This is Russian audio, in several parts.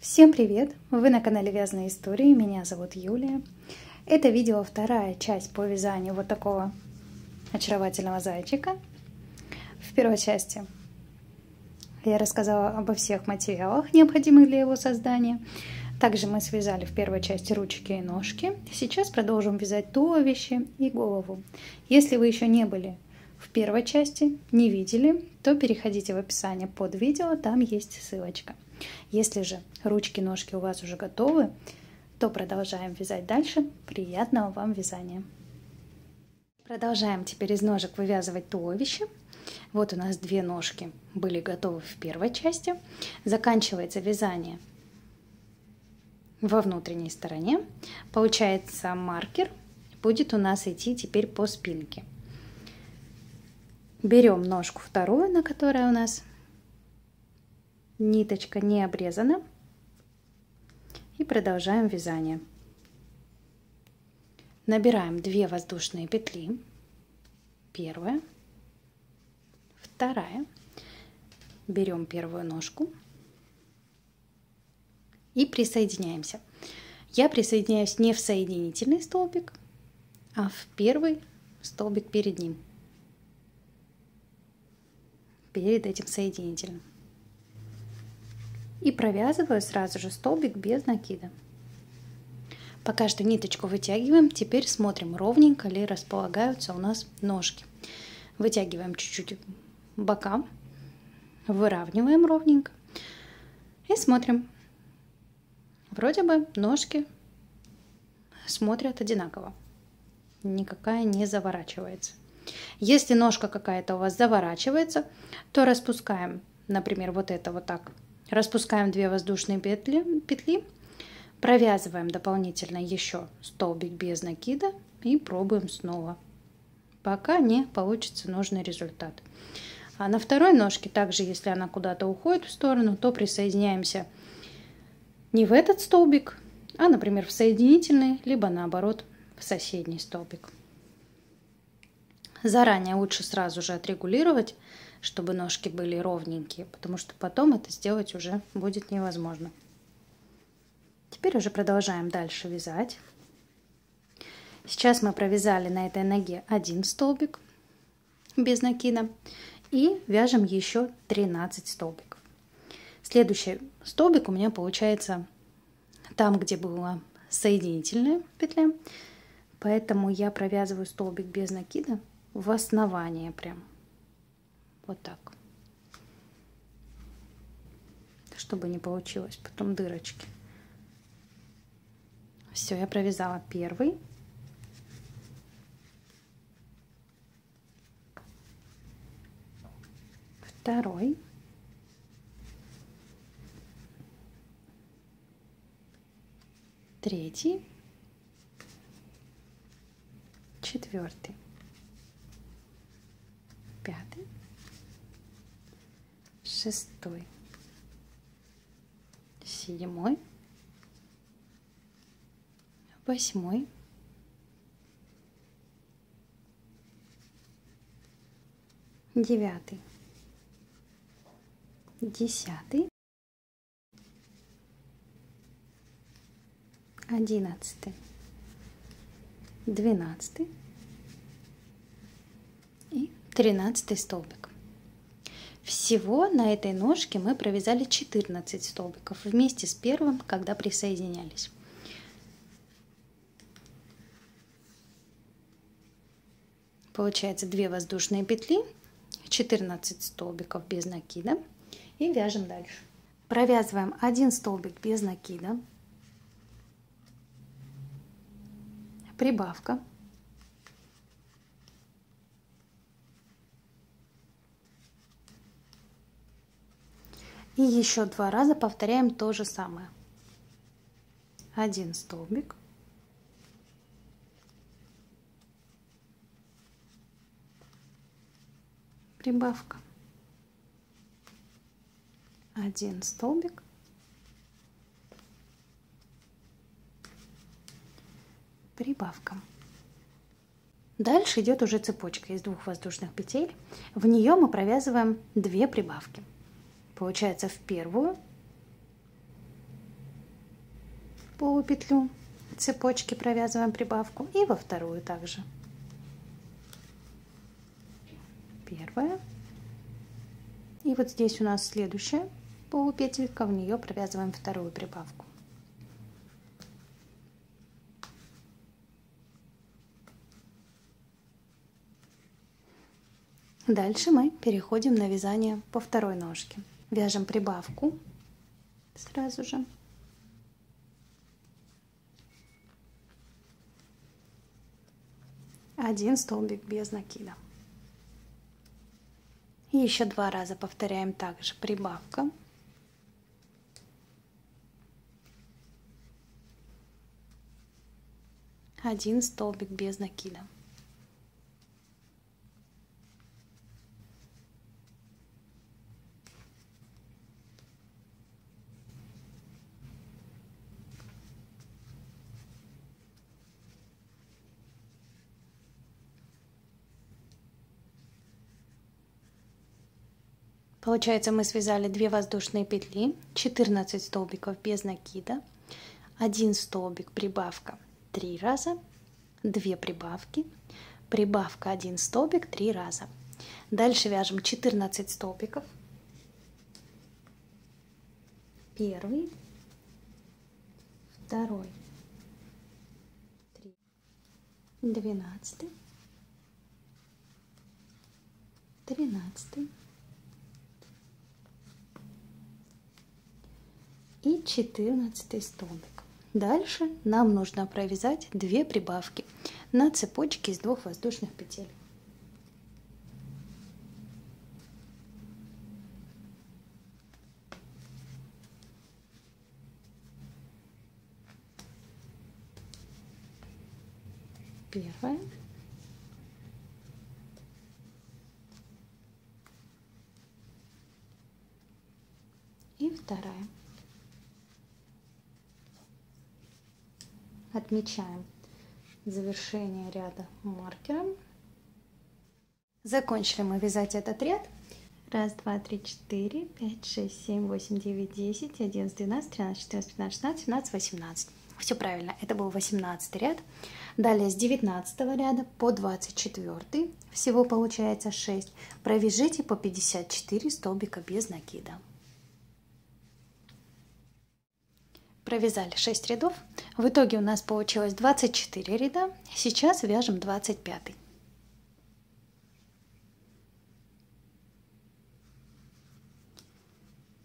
Всем привет! Вы на канале Вязаные истории, меня зовут Юлия. Это видео вторая часть по вязанию вот такого очаровательного зайчика. В первой части я рассказала обо всех материалах, необходимых для его создания. Также мы связали в первой части ручки и ножки. Сейчас продолжим вязать туловище и голову. Если вы еще не были в первой части, не видели, то переходите в описание под видео, там есть ссылочка. Если же ручки, ножки у вас уже готовы, то продолжаем вязать дальше. Приятного вам вязания! Продолжаем теперь из ножек вывязывать туловище. Вот у нас две ножки были готовы в первой части. Заканчивается вязание во внутренней стороне. Получается, маркер будет у нас идти теперь по спинке. Берем ножку вторую, на которой у нас ниточка не обрезана, и продолжаем вязание. Набираем 2 воздушные петли, первая, вторая, берем первую ножку и присоединяемся. Я присоединяюсь не в соединительный столбик, а в первый столбик перед ним, перед этим соединительным. И провязываю сразу же столбик без накида. Пока что ниточку вытягиваем. Теперь смотрим, ровненько ли располагаются у нас ножки. Вытягиваем чуть-чуть бока, выравниваем ровненько и смотрим. Вроде бы ножки смотрят одинаково. Никакая не заворачивается. Если ножка какая-то у вас заворачивается, то распускаем, например, вот это вот так. Распускаем 2 воздушные петли, провязываем дополнительно еще столбик без накида и пробуем снова, пока не получится нужный результат. А на второй ножке также, если она куда-то уходит в сторону, то присоединяемся не в этот столбик, а, например, в соединительный, либо наоборот в соседний столбик. Заранее лучше сразу же отрегулировать, чтобы ножки были ровненькие, потому что потом это сделать уже будет невозможно. Теперь уже продолжаем дальше вязать. Сейчас мы провязали на этой ноге 1 столбик без накида и вяжем еще 13 столбиков. Следующий столбик у меня получается там, где была соединительная петля, поэтому я провязываю столбик без накида в основание прям. Вот так, чтобы не получилось потом дырочки. Все, я провязала первый. Второй. Третий. Четвертый. Пятый. 6, 7, 8, 9, 10, 11, 12 и 13 столбик. Всего на этой ножке мы провязали 14 столбиков вместе с первым, когда присоединялись. Получается 2 воздушные петли, 14 столбиков без накида и вяжем дальше. Провязываем 1 столбик без накида, прибавка. И еще 2 раза повторяем то же самое. 1 столбик, прибавка, 1 столбик, прибавка. Дальше идет уже цепочка из 2 воздушных петель. В нее мы провязываем 2 прибавки. Получается, в первую полупетлю цепочки провязываем прибавку и во вторую также. Первая. И вот здесь у нас следующая полупетелька, в нее провязываем вторую прибавку. Дальше мы переходим на вязание по второй ножке. Вяжем прибавку сразу же. Один столбик без накида. И еще 2 раза повторяем также прибавка. Один столбик без накида. Получается, мы связали 2 воздушные петли, 14 столбиков без накида, 1 столбик прибавка 3 раза, 2 прибавки, прибавка 1 столбик 3 раза. Дальше вяжем 14 столбиков. Первый, второй, 3, 12, 13 и 14 столбик. Дальше нам нужно провязать 2 прибавки на цепочке из 2 воздушных петель. Первая. И вторая. Отмечаем завершение ряда маркером. Закончили мы вязать этот ряд. 1, 2, 3, 4, 5, 6, 7, 8, 9, 10, 11, 12, 13, 14, 15, 16, 17, 18. Все правильно, это был 18 ряд. Далее с 19 ряда по 24, всего получается 6, провяжите по 54 столбика без накида. Провязали 6 рядов. В итоге у нас получилось 24 ряда. Сейчас вяжем 25.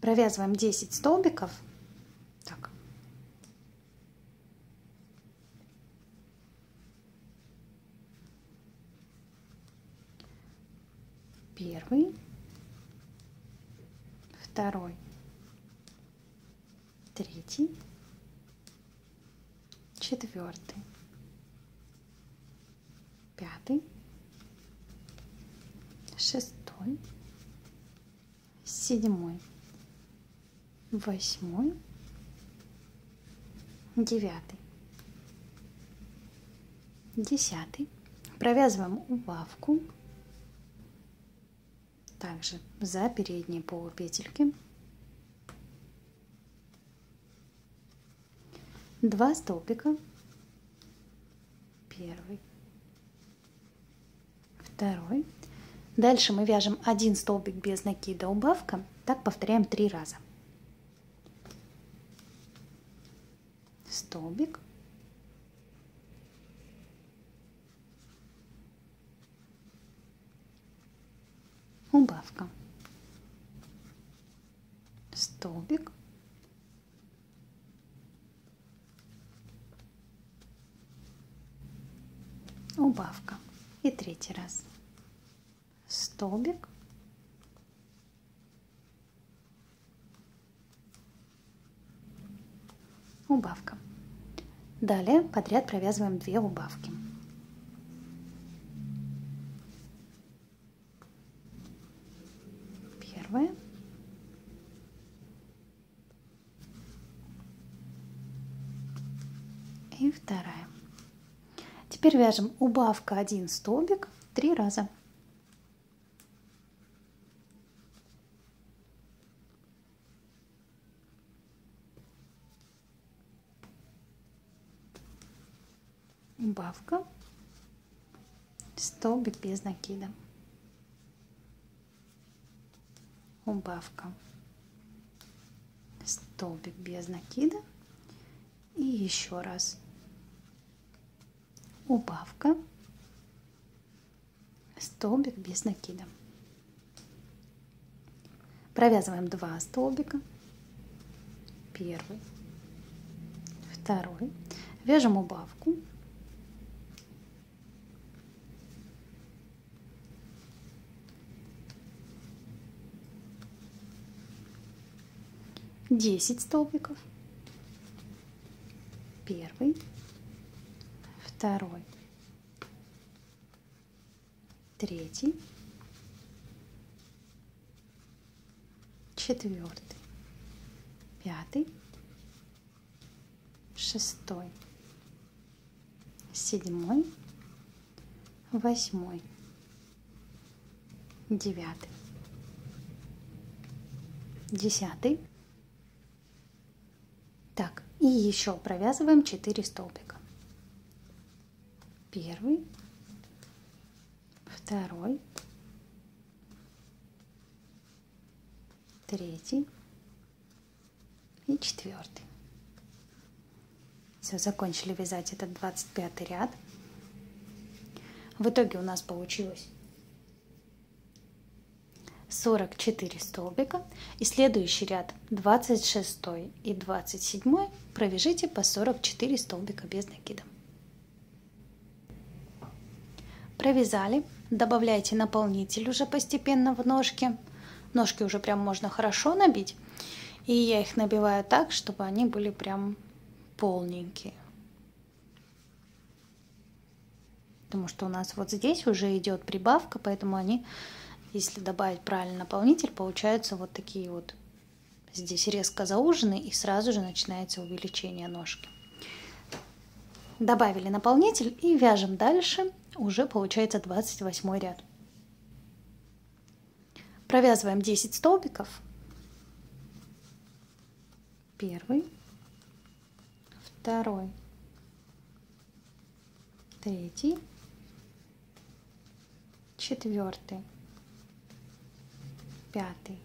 Провязываем 10 столбиков. Так. Первый, второй, третий, четвертый, пятый, шестой, седьмой, восьмой, девятый, 10. Провязываем убавку также за передние полупетельки. 2 столбика, первый, второй. Дальше мы вяжем 1 столбик без накида, убавка. Так повторяем 3 раза. Столбик, убавка, столбик, убавка. И 3-й раз. Столбик, убавка. Далее подряд провязываем 2 убавки. Первая. И вторая. Теперь вяжем убавка 1 столбик 3 раза. убавка, столбик без накида, убавка, столбик без накида и еще раз убавка, столбик без накида. Провязываем 2 столбика, первый, второй, вяжем убавку, десять столбиков, первый, второй, третий, четвертый, пятый, шестой, седьмой, восьмой, девятый, десятый. Так, и еще провязываем 4 столбика. Первый, второй, третий и четвертый. Все, закончили вязать этот 25 ряд. В итоге у нас получилось 44 столбика, и следующий ряд 26 и 27 провяжите по 44 столбика без накида. Провязали, добавляйте наполнитель уже постепенно в ножки. Ножки уже прям можно хорошо набить, и я их набиваю так, чтобы они были прям полненькие. Потому что у нас вот здесь уже идет прибавка, поэтому они, если добавить правильный наполнитель, получаются вот такие вот здесь резко зауженные, и сразу же начинается увеличение ножки. Добавили наполнитель и вяжем дальше, уже получается 28 ряд. Провязываем 10 столбиков. Первый, второй, третий, четвертый, пятый,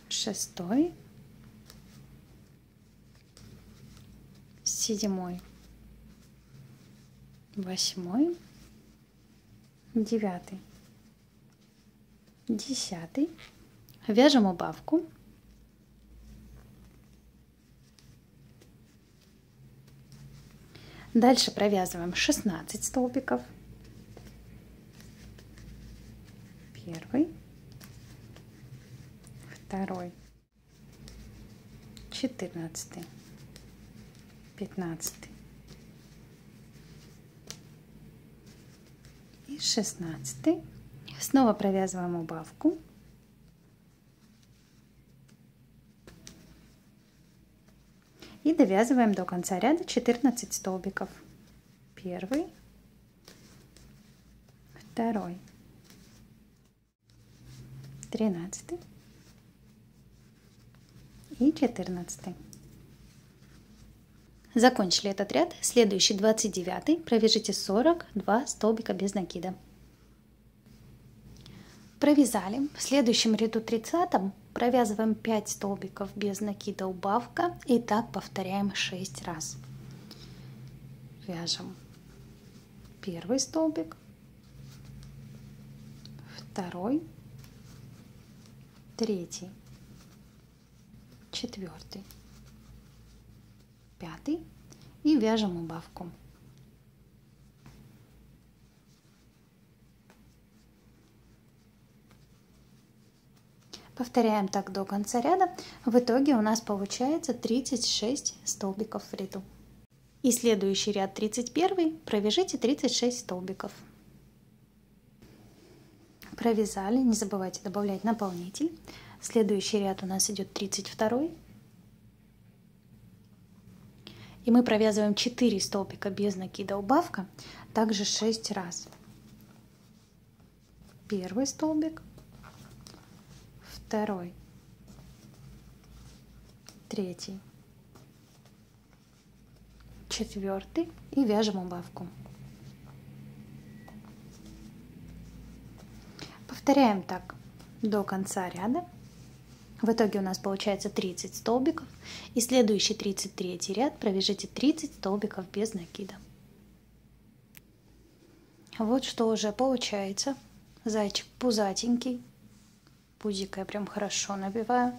шестой, седьмой, восьмой, девятый, десятый. Вяжем убавку. Дальше провязываем 16 столбиков. Первый, второй, 14, 15 и 16. Снова провязываем убавку. И довязываем до конца ряда 14 столбиков. Первый, второй, 13 и 14. Закончили этот ряд. Следующий 29. Провяжите 42 столбика без накида. Провязали. В следующем ряду 30 провязываем 5 столбиков без накида, убавка, и так повторяем 6 раз. Вяжем первый столбик, второй, третий, четвертый, пятый и вяжем убавку. Повторяем так до конца ряда. В итоге у нас получается 36 столбиков в ряду. И следующий ряд 31 провяжите 36 столбиков. Провязали, не забывайте добавлять наполнитель. Следующий ряд у нас идет 32. И мы провязываем 4 столбика без накида, убавка, также 6 раз. Первый столбик, второй, третий, 4 и вяжем убавку. Повторяем так до конца ряда. В итоге у нас получается 30 столбиков, и следующий 33 ряд провяжите 30 столбиков без накида. Вот что уже получается. Зайчик пузатенький, пузико я прям хорошо набиваю.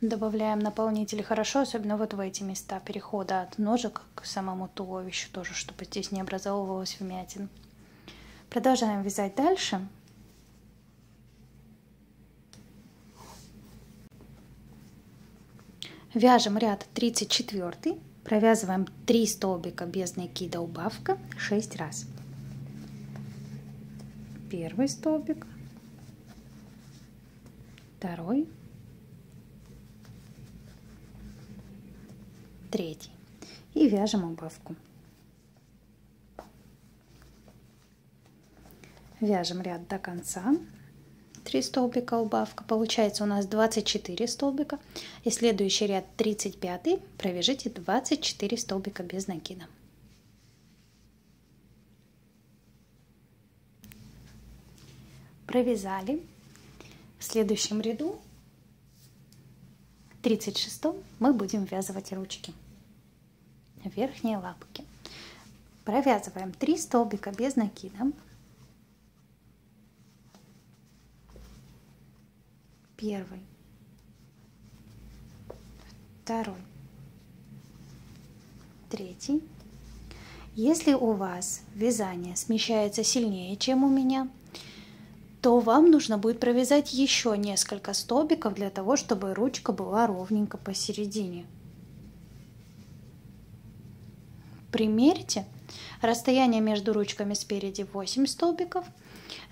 Добавляем наполнитель хорошо, особенно вот в эти места перехода от ножек к самому туловищу тоже, чтобы здесь не образовывалось вмятин. Продолжаем вязать дальше. Вяжем ряд 34, провязываем 3 столбика без накида убавка 6 раз. Первый столбик, второй, третий. И вяжем убавку. Вяжем ряд до конца. 3 столбика убавка. Получается у нас 24 столбика. И следующий ряд 35 провяжите 24 столбика без накида. Провязали. В следующем ряду 36 мы будем ввязывать ручки, верхние лапки. Провязываем 3 столбика без накида. Первый, второй, третий. Если у вас вязание смещается сильнее, чем у меня, то вам нужно будет провязать еще несколько столбиков для того, чтобы ручка была ровненько посередине. Примерьте. Расстояние между ручками спереди 8 столбиков,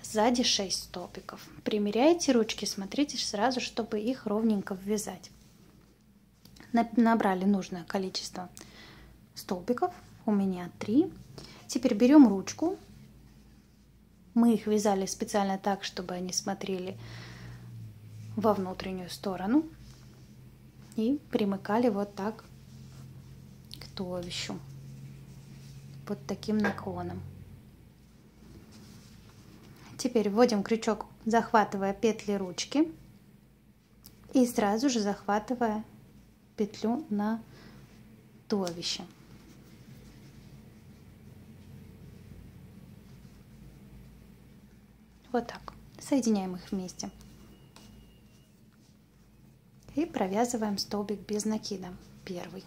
сзади 6 столбиков. Примеряйте ручки, смотрите сразу, чтобы их ровненько ввязать. Набрали нужное количество столбиков, у меня 3. Теперь берем ручку. Мы их вязали специально так, чтобы они смотрели во внутреннюю сторону. И примыкали вот так к туловищу. Под таким наклоном. Теперь вводим крючок, захватывая петли ручки. И сразу же захватывая петлю на туловище. Вот так. Соединяем их вместе. И провязываем столбик без накида. Первый.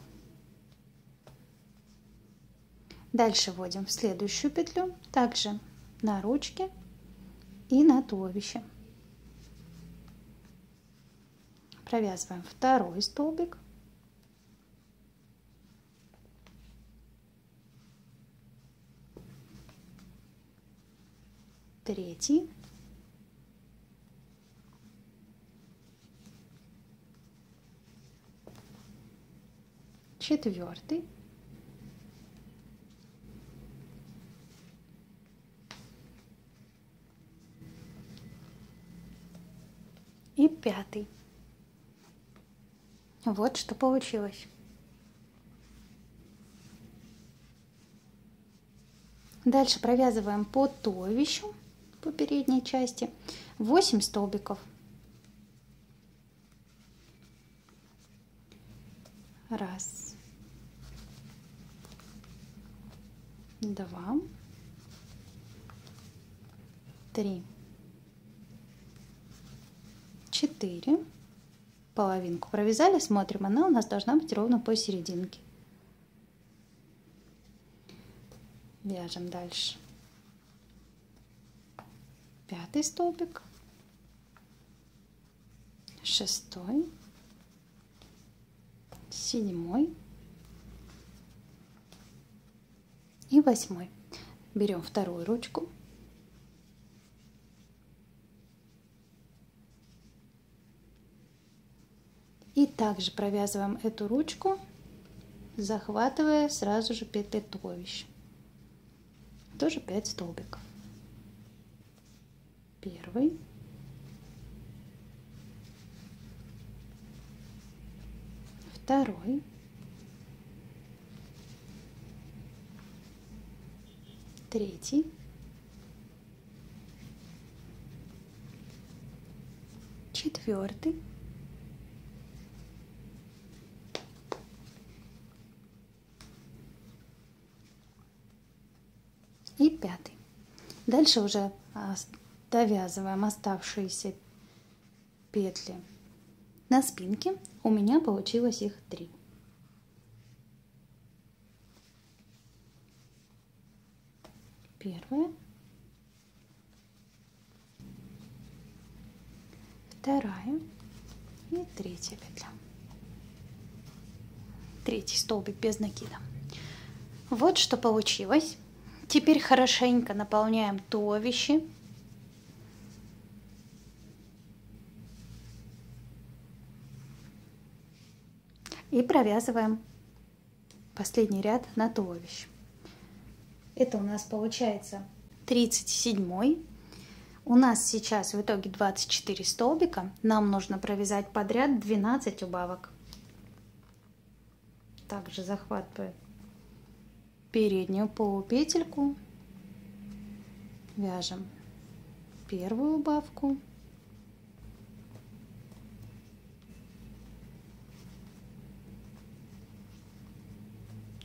Дальше вводим в следующую петлю, также на ручке и на туловище. Провязываем второй столбик. Третий. Четвертый. И пятый. Вот что получилось. Дальше провязываем по туловищу, по передней части, 8 столбиков. Раз, два, три, 4. Половинку провязали, смотрим, она у нас должна быть ровно посерединке. Вяжем дальше. 5 столбик, 6, 7 и 8. Берем вторую ручку. И также провязываем эту ручку, захватывая сразу же петли туловища. Тоже 5 столбиков. Первый. Второй. третий, четвертый, и пятый. Дальше уже довязываем оставшиеся петли на спинке. У меня получилось их 3. Первая, вторая и третья петля. Третий столбик без накида. Вот что получилось. Теперь хорошенько наполняем туловище. И провязываем последний ряд на туловище. Это у нас получается 37-й. У нас сейчас в итоге 24 столбика. Нам нужно провязать подряд 12 убавок. Также захватываем переднюю полупетельку, вяжем первую убавку,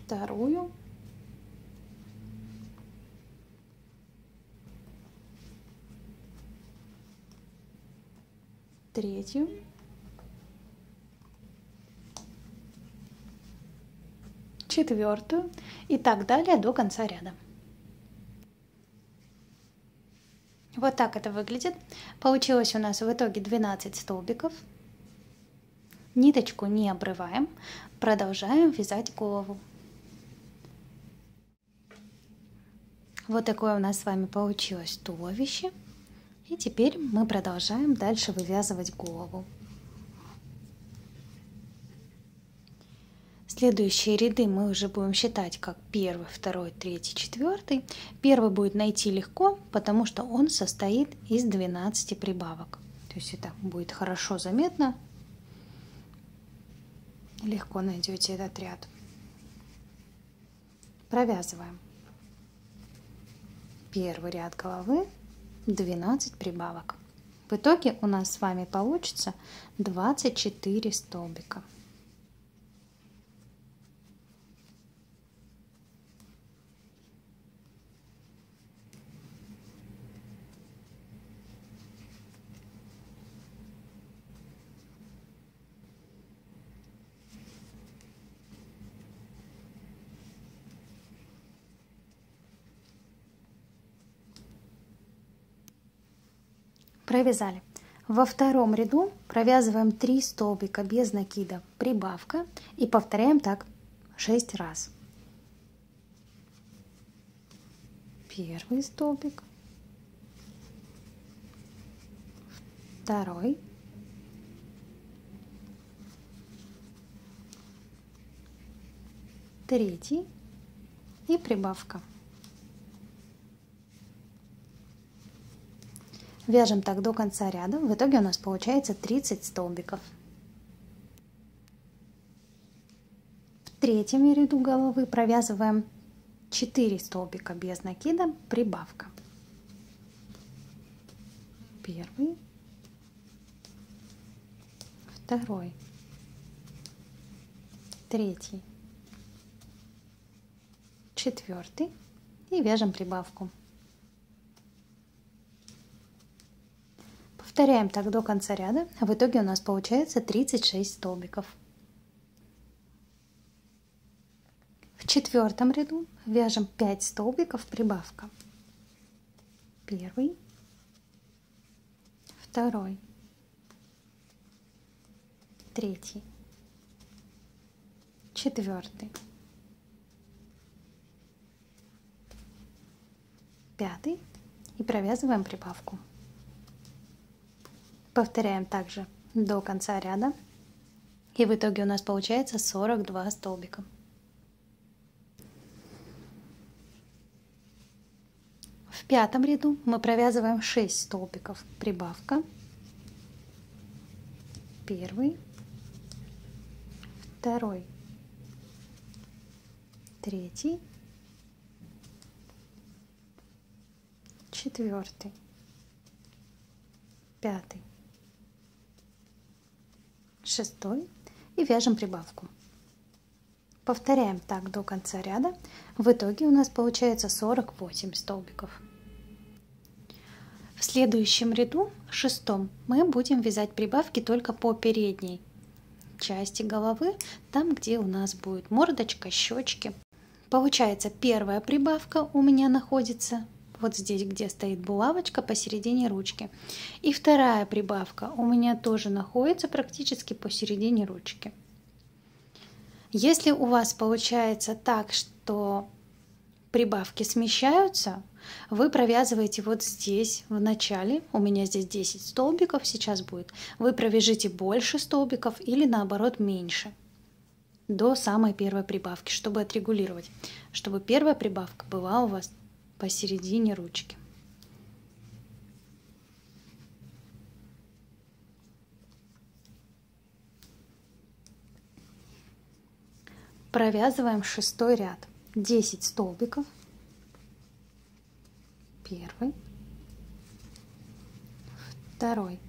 вторую, третью, четвертую и так далее до конца ряда. Вот так это выглядит. Получилось у нас в итоге 12 столбиков. Ниточку не обрываем, продолжаем вязать голову. Вот такое у нас с вами получилось туловище. И теперь мы продолжаем дальше вывязывать голову. Следующие ряды мы уже будем считать как 1, 2, 3, 4. Первый будет найти легко, потому что он состоит из 12 прибавок. То есть это будет хорошо заметно. Легко найдете этот ряд. Провязываем. Первый ряд головы, 12 прибавок. В итоге у нас с вами получится 24 столбика. Провязали. Во втором ряду провязываем 3 столбика без накида, прибавка, и повторяем так 6 раз. Первый столбик, второй, третий и прибавка. Вяжем так до конца ряда. В итоге у нас получается 30 столбиков. В третьем ряду головы провязываем 4 столбика без накида, прибавка. Первый, второй, третий, четвертый и вяжем прибавку. Повторяем так до конца ряда, а в итоге у нас получается 36 столбиков. В четвертом ряду вяжем 5 столбиков, прибавка. Первый, второй, третий, четвертый, пятый и провязываем прибавку. Повторяем также до конца ряда, и в итоге у нас получается 42 столбика. В пятом ряду мы провязываем 6 столбиков, прибавка. Первый, второй, третий, четвертый, пятый, шестой и вяжем прибавку. Повторяем так до конца ряда. В итоге у нас получается 48 столбиков. В следующем ряду, шестом, мы будем вязать прибавки только по передней части головы, там, где у нас будет мордочка, щечки. Получается, первая прибавка у меня находится вот здесь, где стоит булавочка, посередине ручки. И вторая прибавка у меня тоже находится практически посередине ручки. Если у вас получается так, что прибавки смещаются, вы провязываете вот здесь в начале, у меня здесь 10 столбиков сейчас будет, вы провяжите больше столбиков или наоборот меньше до самой первой прибавки, чтобы отрегулировать, чтобы первая прибавка была у вас посередине ручки. Провязываем шестой ряд. 10 столбиков. Первый, второй,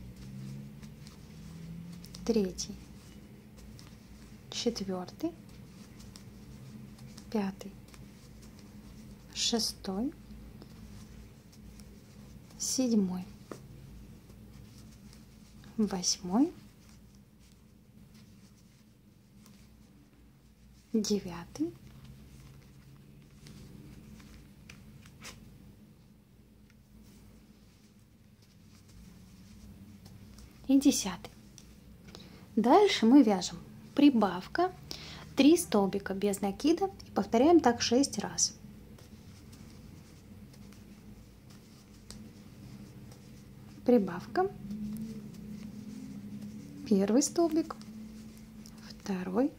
третий, четвертый, пятый, шестой, седьмой, восьмой, девятый, и 10. Дальше мы вяжем прибавка, 3 столбика без накида и повторяем так 6 раз. Прибавка, первый столбик, второй,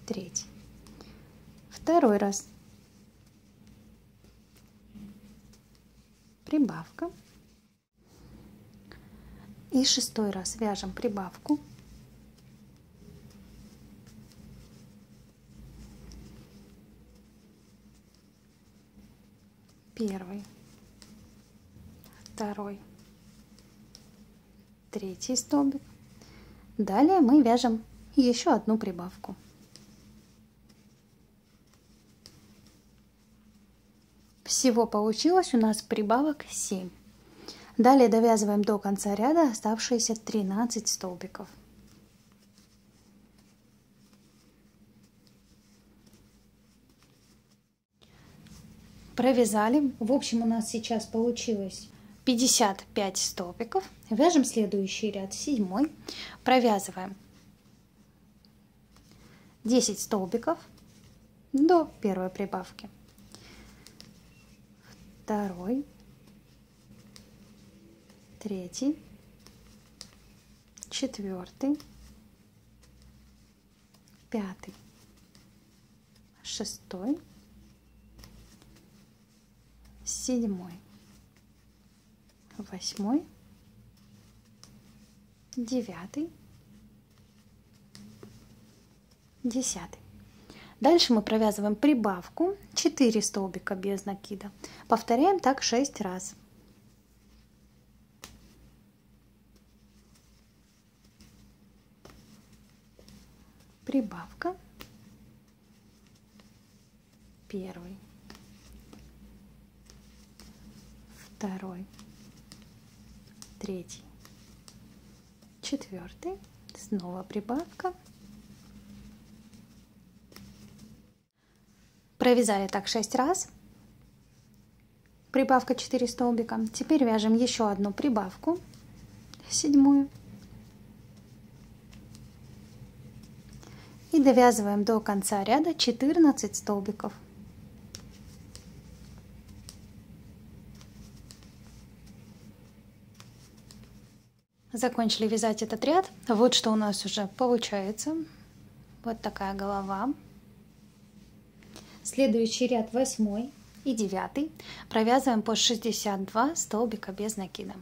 третий, второй раз, прибавка. И шестой раз вяжем прибавку, первый, второй, третий столбик. Далее мы вяжем еще одну прибавку. Всего получилось у нас прибавок 7. Далее довязываем до конца ряда оставшиеся 13 столбиков. Провязали. В общем, у нас сейчас получилось 55 столбиков. Вяжем следующий ряд, 7. Провязываем 10 столбиков до первой прибавки. Второй, третий, четвертый, пятый, шестой, седьмой, восьмой, девятый, 10. Дальше мы провязываем прибавку, 4 столбика без накида. Повторяем так 6 раз. Прибавка, первый, второй, третий, четвертый, снова прибавка. Провязали так 6 раз. Прибавка 4 столбика. Теперь вяжем еще одну прибавку, 7. И довязываем до конца ряда 14 столбиков. Закончили вязать этот ряд. Вот что у нас уже получается. Вот такая голова. Следующий ряд 8 и 9. Провязываем по 62 столбика без накида.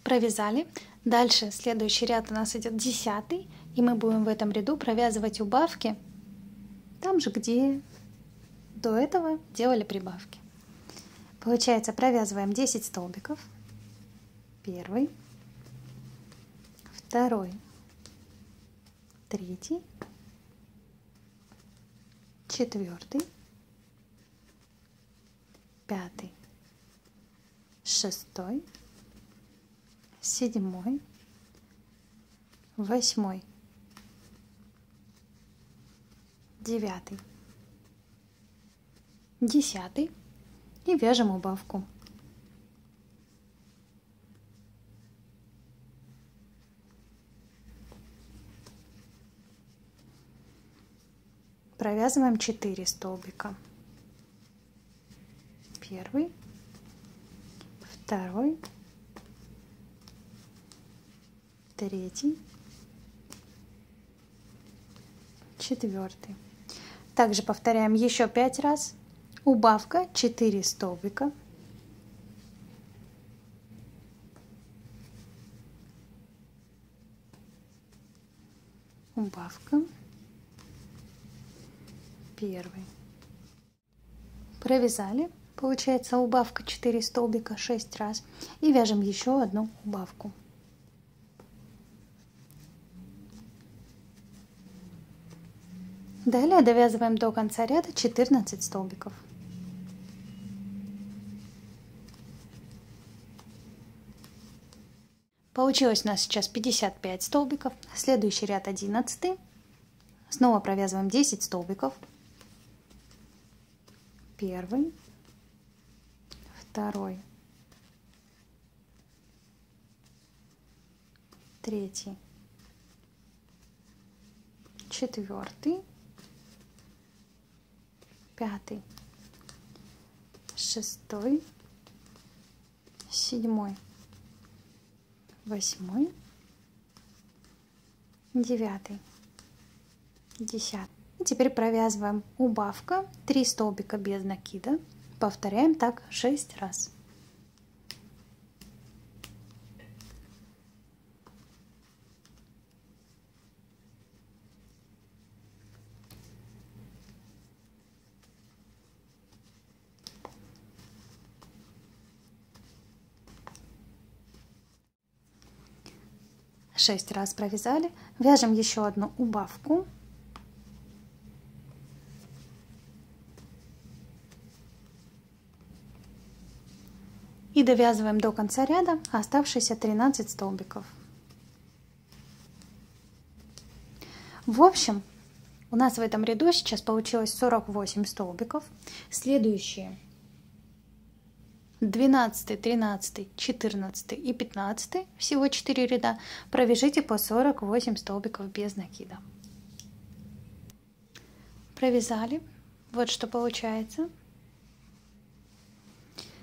Провязали. Дальше следующий ряд у нас идет 10, и мы будем в этом ряду провязывать убавки. Там там же, где до этого делали прибавки. Получается, провязываем 10 столбиков. Первый, второй, третий, четвертый, пятый, шестой, седьмой, восьмой, девятый, 10 и вяжем убавку. Провязываем 4 столбика. Первый, второй, третий, четвертый. Также повторяем еще 5 раз. Убавка 4 столбика. Убавка. Первый. Провязали. Получается убавка 4 столбика 6 раз. И вяжем еще одну убавку. Далее довязываем до конца ряда 14 столбиков. Получилось у нас сейчас 55 столбиков. Следующий ряд 11. Снова провязываем 10 столбиков. Первый, второй, третий, четвертый, пятый, шестой, седьмой, восьмой, девятый, 10. И теперь провязываем убавка 3 столбика без накида. Повторяем так 6 раз. Шесть раз провязали. Вяжем еще одну убавку. И довязываем до конца ряда оставшиеся 13 столбиков. В общем, у нас в этом ряду сейчас получилось 48 столбиков. Следующие 12, 13, 14 и 15, всего 4 ряда, провяжите по 48 столбиков без накида. Провязали. Вот что получается.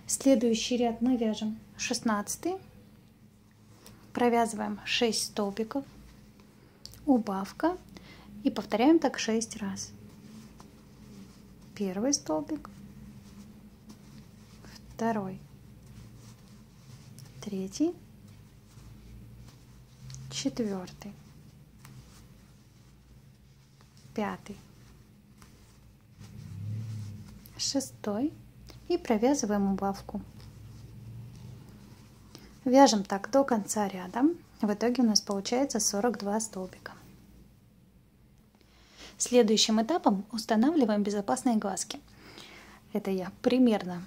Следующий ряд мы вяжем 16, провязываем 6 столбиков, убавка и повторяем так 6 раз. Первый столбик, второй, третий, четвертый, пятый, шестой. И провязываем убавку. Вяжем так до конца ряда. В итоге у нас получается 42 столбика. Следующим этапом устанавливаем безопасные глазки. Это я примерно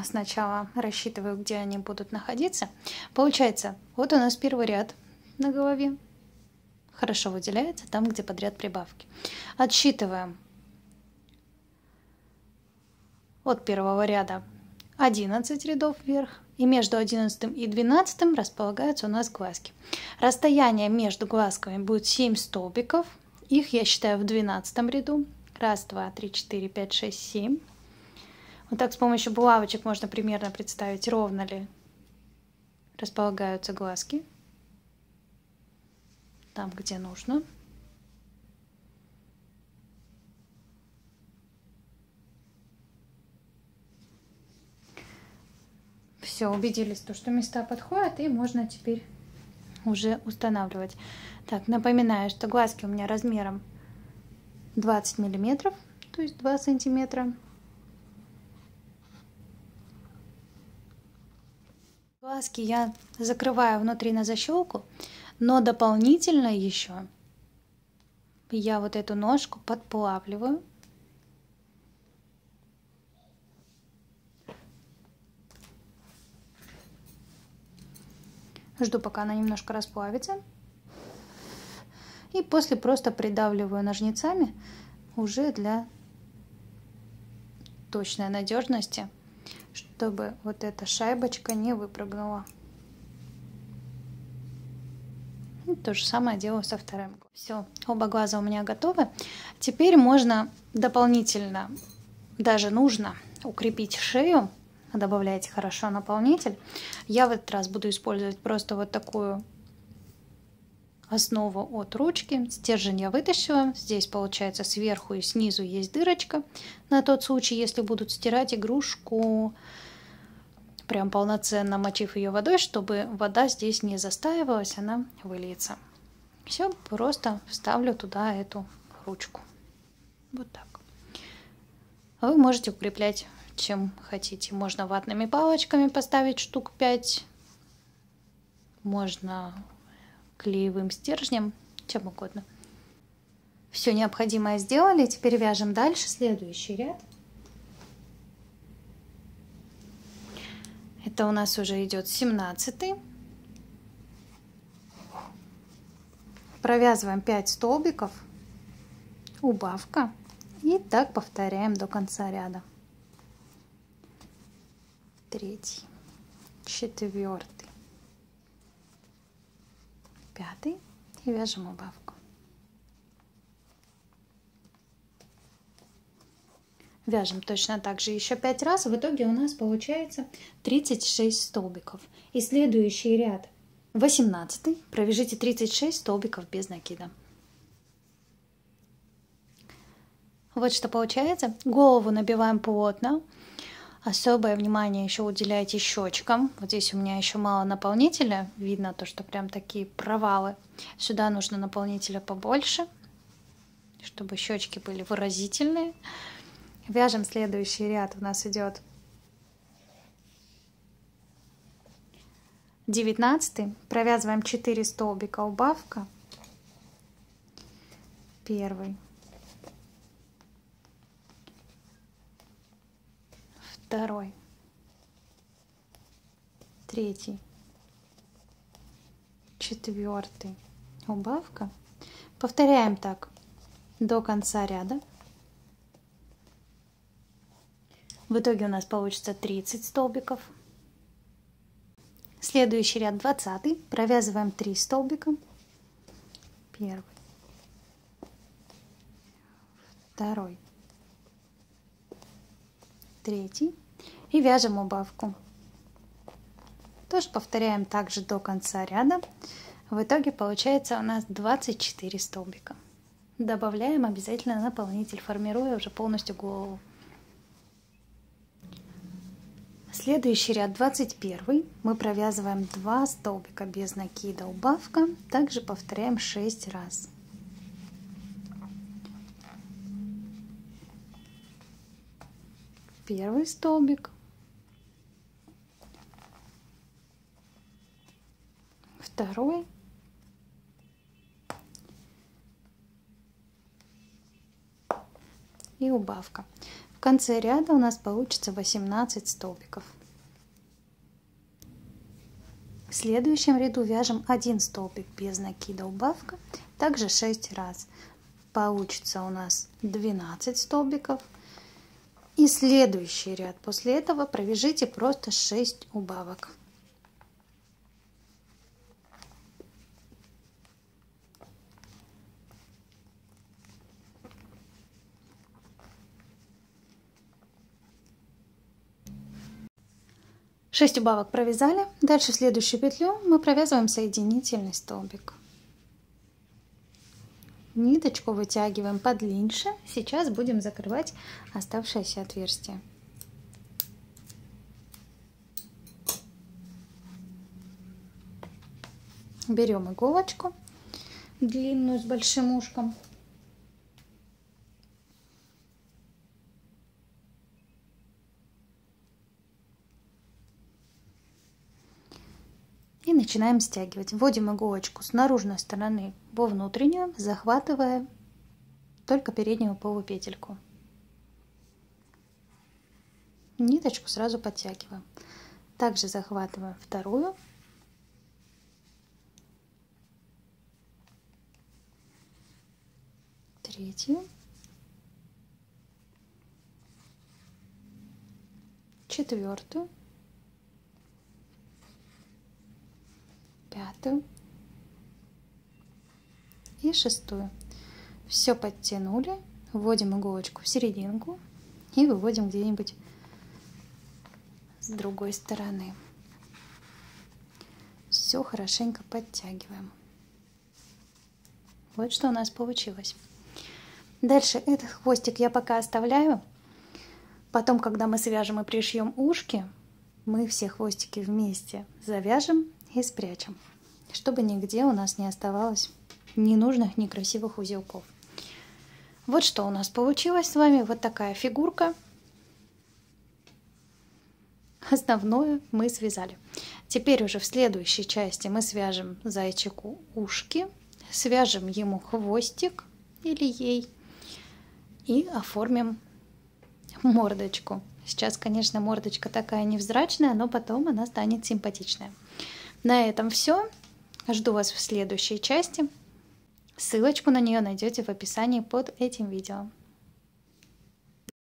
сначала рассчитываю, где они будут находиться. Получается, вот у нас первый ряд на голове. Хорошо выделяется там, где подряд прибавки. Отсчитываем от первого ряда 11 рядов вверх, и между 11 и 12 располагаются у нас глазки. Расстояние между глазками будет 7 столбиков, их я считаю в 12 ряду. 1, 2, 3, 4, 5, 6, 7. Вот так с помощью булавочек можно примерно представить, ровно ли располагаются глазки, там, где нужно. Все, убедились, что места подходят, и можно теперь уже устанавливать. Так, напоминаю, что глазки у меня размером 20 миллиметров, то есть 2 сантиметра. Глазки я закрываю внутри на защелку, но дополнительно еще я вот эту ножку подплавливаю. Жду, пока она немножко расплавится. И после просто придавливаю ножницами уже для точной надежности, чтобы вот эта шайбочка не выпрыгнула. И то же самое делаю со вторым. Все, оба глаза у меня готовы. Теперь можно дополнительно, даже нужно укрепить шею. Добавляйте хорошо наполнитель. Я в этот раз буду использовать просто вот такую основу от ручки. Стержень я вытащила. Здесь получается сверху и снизу есть дырочка. На тот случай, если будут стирать игрушку, прям полноценно мочив ее водой, чтобы вода здесь не застаивалась, она выльется. Все, просто вставлю туда эту ручку. Вот так. А вы можете укреплять чем хотите. Можно ватными палочками поставить штук 5. Можно клеевым стержнем, чем угодно. Все необходимое сделали. Теперь вяжем дальше следующий ряд. Это у нас уже идет 17-й. Провязываем 5 столбиков, убавка, и так повторяем до конца ряда. 3, 4, 5 и вяжем убавку. Вяжем точно так же еще 5 раз. В итоге у нас получается 36 столбиков. И следующий ряд 18 провяжите 36 столбиков без накида. Вот что получается. Голову набиваем плотно. Особое внимание еще уделяйте щечкам. Вот здесь у меня еще мало наполнителя. Видно то, что прям такие провалы. Сюда нужно наполнителя побольше, чтобы щечки были выразительные. Вяжем следующий ряд. У нас идет 19. Провязываем 4 столбика убавка. 1, 2, 3, 4 убавка. Повторяем так до конца ряда. В итоге у нас получится 30 столбиков. Следующий ряд 20. Провязываем 3 столбика. 1, 2, 3 и вяжем убавку. Тоже повторяем также до конца ряда. В итоге получается у нас 24 столбика. Добавляем обязательно наполнитель, формируя уже полностью голову. Следующий ряд 21. Мы провязываем 2 столбика без накида убавка. Также повторяем 6 раз. Первый столбик, второй, и убавка. В конце ряда у нас получится 18 столбиков. В следующем ряду вяжем 1 столбик без накида убавка, также 6 раз. Получится у нас 12 столбиков. И следующий ряд после этого провяжите просто 6 убавок. Шесть убавок провязали. Дальше в следующую петлю мы провязываем соединительный столбик. Ниточку вытягиваем подлиннее. Сейчас будем закрывать оставшееся отверстие. Берем иголочку длинную с большим ушком. И начинаем стягивать. Вводим иголочку с наружной стороны во внутреннюю, захватывая только переднюю полупетельку. Ниточку сразу подтягиваем. Также захватываем вторую. Третью. Четвертую. Пятую. И шестую. Все подтянули. Вводим иголочку в серединку и выводим где-нибудь с другой стороны. Все хорошенько подтягиваем. Вот что у нас получилось. Дальше этот хвостик я пока оставляю. Потом, когда мы свяжем и пришьем ушки, мы все хвостики вместе завяжем и спрячем, чтобы нигде у нас не оставалось ненужных, некрасивых узелков. Вот что у нас получилось с вами. Вот такая фигурка. Основное мы связали. Теперь уже в следующей части мы свяжем зайчику ушки, свяжем ему хвостик или ей и оформим мордочку. Сейчас, конечно, мордочка такая невзрачная, но потом она станет симпатичная. На этом все. Жду вас в следующей части. Ссылочку на нее найдете в описании под этим видео.